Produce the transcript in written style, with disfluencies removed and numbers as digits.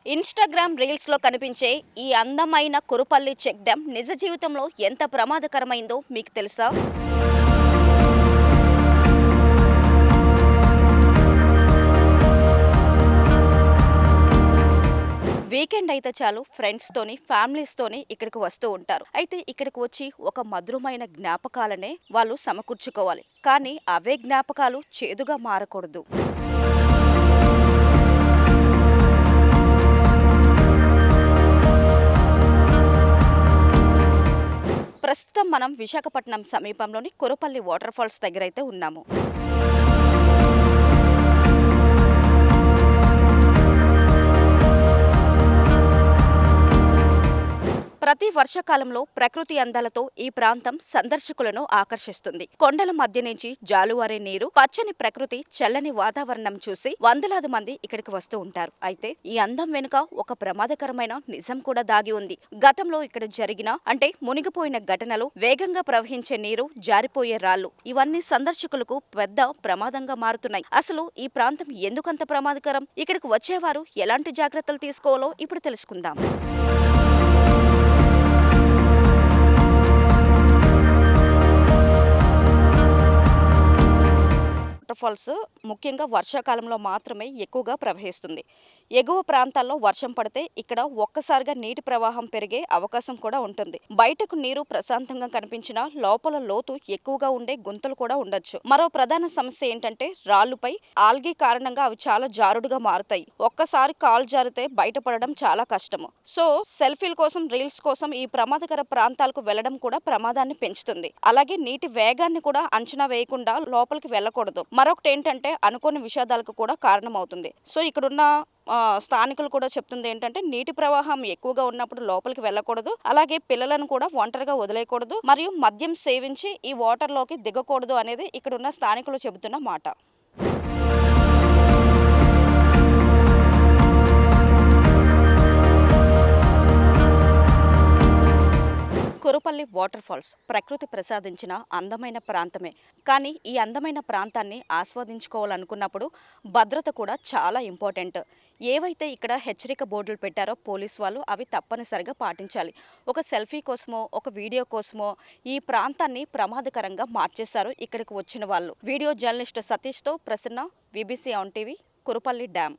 Instagram రీల్స్‌లో కనిపించే ఈ అందమైన కురుపల్లి చెక్ డ్యామ్ నిజ జీవితంలో ఎంత ప్రమాదకరమైందో మీకు తెలుసా? వీకెండ్ అయితే చాలు ఫ్రెండ్స్‌తోని, ఫ్యామిలీస్‌తోని ఇక్కడికి వస్తూ ఉంటారు. అయితే ఇక్కడికి వచ్చి ఒక మధురమైన జ్ఞాపకాలనే వాళ్ళు సమకూర్చుకోవాలి. కానీ అవే జ్ఞాపకాలు చేదుగా మారకూడదు. ప్రస్తుతం మనం విశాఖపట్నం సమీపంలోని కురపల్లి వాటర్ ఫాల్స్ దగ్గరైతే ఉన్నాము. ప్రతి వర్షాకాలంలో ప్రకృతి అందాలతో ఈ ప్రాంతం సందర్శకులను ఆకర్షిస్తుంది. కొండల మధ్య నుంచి జాలువారే నీరు, పచ్చని ప్రకృతి, చల్లని వాతావరణం చూసి వందలాది మంది ఇక్కడికి వస్తూ ఉంటారు. అయితే ఈ అందం వెనుక ఒక ప్రమాదకరమైన నిజం కూడా దాగి ఉంది. గతంలో ఇక్కడ జరిగిన మునిగిపోయిన ఘటనలు, వేగంగా ప్రవహించే నీరు, జారిపోయే రాళ్లు ఇవన్నీ సందర్శకులకు పెద్ద ప్రమాదంగా మారుతున్నాయి. అసలు ఈ ప్రాంతం ఎందుకంత ప్రమాదకరం? ఇక్కడికి వచ్చేవారు ఎలాంటి జాగ్రత్తలు తీసుకోవాలో ఇప్పుడు తెలుసుకుందాం. వాటర్ ఫాల్స్ ముఖ్యంగా వర్షాకాలంలో మాత్రమే ఎక్కువగా ప్రవహిస్తుంది. ఎగువ ప్రాంతాల్లో వర్షం పడితే ఇక్కడ ఒక్కసారిగా నీటి ప్రవాహం పెరిగే అవకాశం కూడా ఉంటుంది. బయటకు నీరు ప్రశాంతంగా కనిపించినా లోపల లోతు ఎక్కువగా ఉండే గుంతలు కూడా ఉండొచ్చు. మరో ప్రధాన సమస్య ఏంటంటే రాళ్లుపై ఆల్గీ కారణంగా అవి చాలా జారుడుగా మారుతాయి. ఒక్కసారి కాలు జారితే బయటపడడం చాలా కష్టము. సో సెల్ఫీల కోసం, రీల్స్ కోసం ఈ ప్రమాదకర ప్రాంతాలకు వెళ్లడం కూడా ప్రమాదాన్ని పెంచుతుంది. అలాగే నీటి వేగాన్ని కూడా అంచనా వేయకుండా లోపలికి వెళ్ళకూడదు. మరొకటి ఏంటంటే అనుకోని విషాదాలకు కూడా కారణమవుతుంది. సో ఇక్కడున్న స్థానికులు కూడా చెప్తుంది ఏంటంటే నీటి ప్రవాహం ఎక్కువగా ఉన్నప్పుడు లోపలికి వెళ్ళకూడదు. అలాగే పిల్లలను కూడా ఒంటరిగా వదిలేయకూడదు. మరియు మద్యం సేవించి ఈ వాటర్లోకి దిగకూడదు అనేది ఇక్కడున్న స్థానికులు చెబుతున్న మాట. కురుపల్లి వాటర్ ఫాల్స్ ప్రకృతి ప్రసాదించిన అందమైన ప్రాంతమే. కానీ ఈ అందమైన ప్రాంతాన్ని ఆస్వాదించుకోవాలనుకున్నప్పుడు భద్రత కూడా చాలా ఇంపార్టెంట్. ఏవైతే ఇక్కడ హెచ్చరిక బోర్డులు పెట్టారో పోలీస్ వాళ్ళు అవి తప్పనిసరిగా పాటించాలి. ఒక సెల్ఫీ కోసమో, ఒక వీడియో కోసమో ఈ ప్రాంతాన్ని ప్రమాదకరంగా మార్చేశారు ఇక్కడికి వచ్చిన వాళ్ళు. వీడియో జర్నలిస్ట్ సతీష్తో Prasanna, VBC on TV, Kurupalli dam.